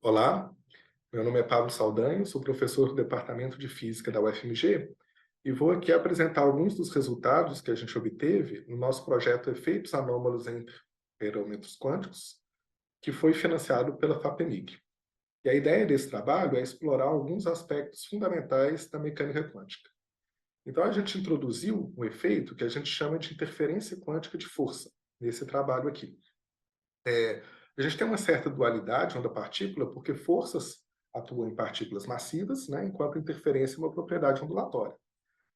Olá, meu nome é Pablo Saldanha, sou professor do Departamento de Física da UFMG e vou aqui apresentar alguns dos resultados que a gente obteve no nosso projeto Efeitos Anômalos em Interferômetros Quânticos, que foi financiado pela FAPEMIG. E a ideia desse trabalho é explorar alguns aspectos fundamentais da mecânica quântica. Então, a gente introduziu um efeito que a gente chama de interferência quântica de força, nesse trabalho aqui. A gente tem uma certa dualidade onda-partícula, porque forças atuam em partículas massivas, né, enquanto interferência é uma propriedade ondulatória.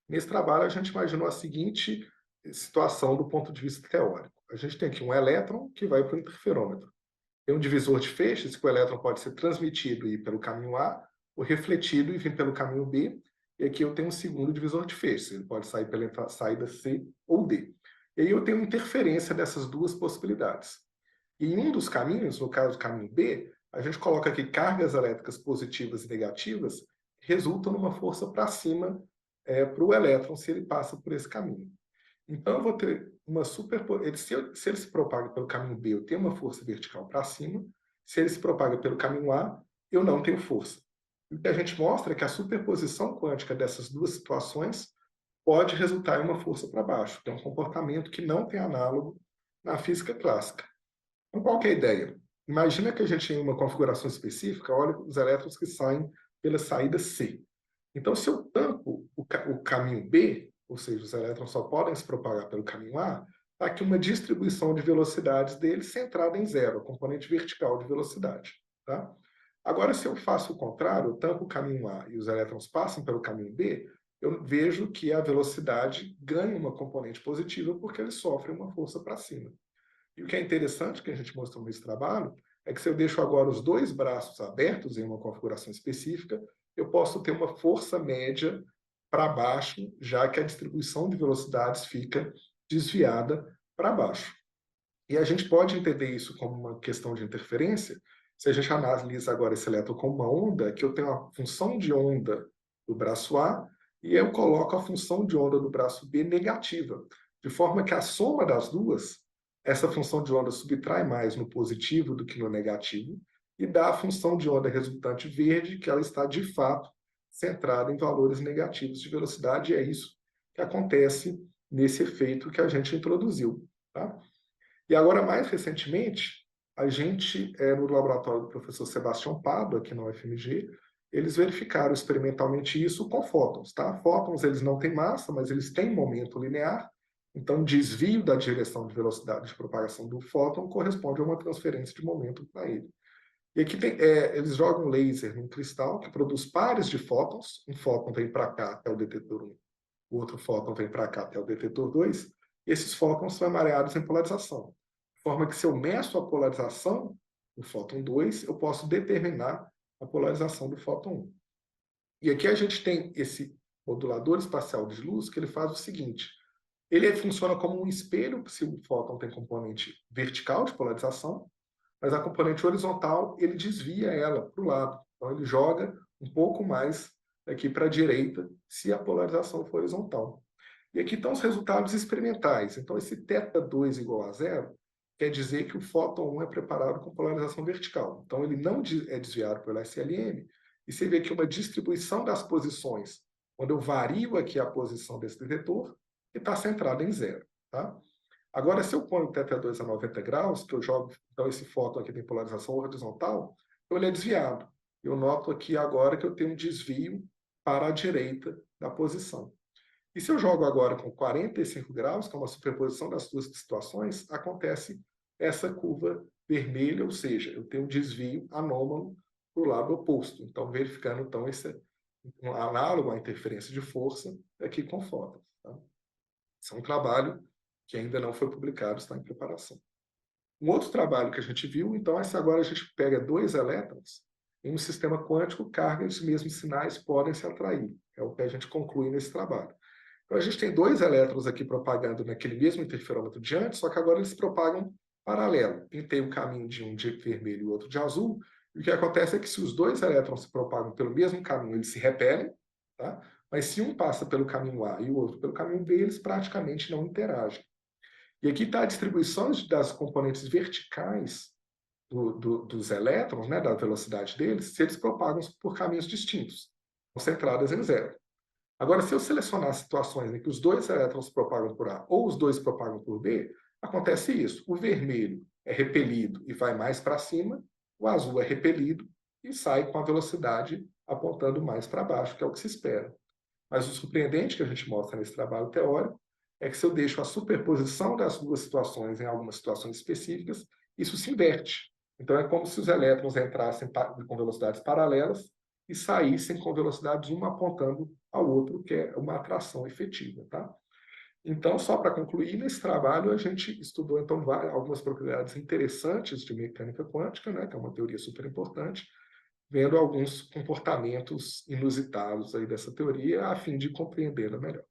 Nesse trabalho, a gente imaginou a seguinte situação do ponto de vista teórico. A gente tem aqui um elétron que vai para o interferômetro. Tem um divisor de feixes, que o elétron pode ser transmitido e ir pelo caminho A, ou refletido e vir pelo caminho B. E aqui eu tenho um segundo divisor de feixes, ele pode sair pela saída C ou D. E aí eu tenho interferência dessas duas possibilidades. E em um dos caminhos, no caso do caminho B, a gente coloca aqui cargas elétricas positivas e negativas, que resultam numa força para cima para o elétron se ele passa por esse caminho. Então, eu vou ter uma se ele se propaga pelo caminho B, eu tenho uma força vertical para cima. Se ele se propaga pelo caminho A, eu não tenho força. E o que a gente mostra é que a superposição quântica dessas duas situações pode resultar em uma força para baixo, que é um comportamento que não tem análogo na física clássica. Então, qual que é a ideia? Imagina que a gente, em uma configuração específica, olha os elétrons que saem pela saída C. Então, se eu tampo o caminho B, ou seja, os elétrons só podem se propagar pelo caminho A, está aqui uma distribuição de velocidades deles centrada em zero, a componente vertical de velocidade. Tá? Agora, se eu faço o contrário, eu tampo o caminho A e os elétrons passam pelo caminho B, eu vejo que a velocidade ganha uma componente positiva porque eles sofrem uma força para cima. E o que é interessante, que a gente mostrou nesse trabalho, é que se eu deixo agora os dois braços abertos em uma configuração específica, eu posso ter uma força média para baixo, já que a distribuição de velocidades fica desviada para baixo. E a gente pode entender isso como uma questão de interferência, se a gente analisa agora esse elétron como uma onda, que eu tenho a função de onda do braço A e eu coloco a função de onda do braço B negativa, de forma que a soma das duas, essa função de onda subtrai mais no positivo do que no negativo, e dá a função de onda resultante verde, que ela está de fato centrada em valores negativos de velocidade, e é isso que acontece nesse efeito que a gente introduziu. Tá? E agora, mais recentemente, a gente, no laboratório do professor Sebastião Pado, aqui na UFMG, eles verificaram experimentalmente isso com fótons. Tá? Fótons, eles não têm massa, mas eles têm momento linear, então o desvio da direção de velocidade de propagação do fóton corresponde a uma transferência de momento para ele. E aqui eles jogam laser num cristal que produz pares de fótons, um fóton vem para cá até o detetor 1, o outro fóton vem para cá até o detetor 2, e esses fótons são emareados em polarização. De forma que se eu meço a polarização do fóton 2, eu posso determinar a polarização do fóton 1. E aqui a gente tem esse modulador espacial de luz que ele faz o seguinte, ele funciona como um espelho se o fóton tem componente vertical de polarização, mas a componente horizontal ele desvia ela para o lado. Então ele joga um pouco mais aqui para a direita se a polarização for horizontal. E aqui estão os resultados experimentais. Então esse θ2 igual a zero quer dizer que o fóton 1 é preparado com polarização vertical. Então ele não é desviado pelo SLM, e você vê que uma distribuição das posições, quando eu vario aqui a posição desse detetor, que está centrada em zero. Tá? Agora, se eu ponho o θ2 a 90 graus, que eu jogo, então esse fóton aqui tem polarização horizontal, então ele é desviado. Eu noto aqui agora que eu tenho um desvio para a direita da posição. E se eu jogo agora com 45 graus, que é uma superposição das duas situações, acontece essa curva vermelha, ou seja, eu tenho um desvio anômalo para o lado oposto. Então, verificando então, esse um análogo à interferência de força aqui com fótons. Tá? Esse é um trabalho que ainda não foi publicado, está em preparação. Um outro trabalho que a gente viu, então, é se agora a gente pega dois elétrons, em um sistema quântico, cargas de mesmos sinais podem se atrair. É o que a gente conclui nesse trabalho. Então, a gente tem dois elétrons aqui propagando naquele mesmo interferômetro de antes, só que agora eles propagam paralelo. Pintei o caminho de um de vermelho e o outro de azul, e o que acontece é que se os dois elétrons se propagam pelo mesmo caminho, eles se repelem, tá? Mas se um passa pelo caminho A e o outro pelo caminho B, eles praticamente não interagem. E aqui está a distribuição das componentes verticais dos elétrons, né, da velocidade deles, se eles propagam por caminhos distintos, concentradas em zero. Agora, se eu selecionar situações em que os dois elétrons propagam por A ou os dois propagam por B, acontece isso. O vermelho é repelido e vai mais para cima, o azul é repelido e sai com a velocidade apontando mais para baixo, que é o que se espera. Mas o surpreendente que a gente mostra nesse trabalho teórico é que se eu deixo a superposição das duas situações em algumas situações específicas, isso se inverte. Então, é como se os elétrons entrassem com velocidades paralelas e saíssem com velocidades uma apontando ao outro, que é uma atração efetiva. Tá? Então, só para concluir, nesse trabalho a gente estudou então algumas propriedades interessantes de mecânica quântica, né, que é uma teoria super importante, vendo alguns comportamentos inusitados aí dessa teoria a fim de compreendê-la melhor.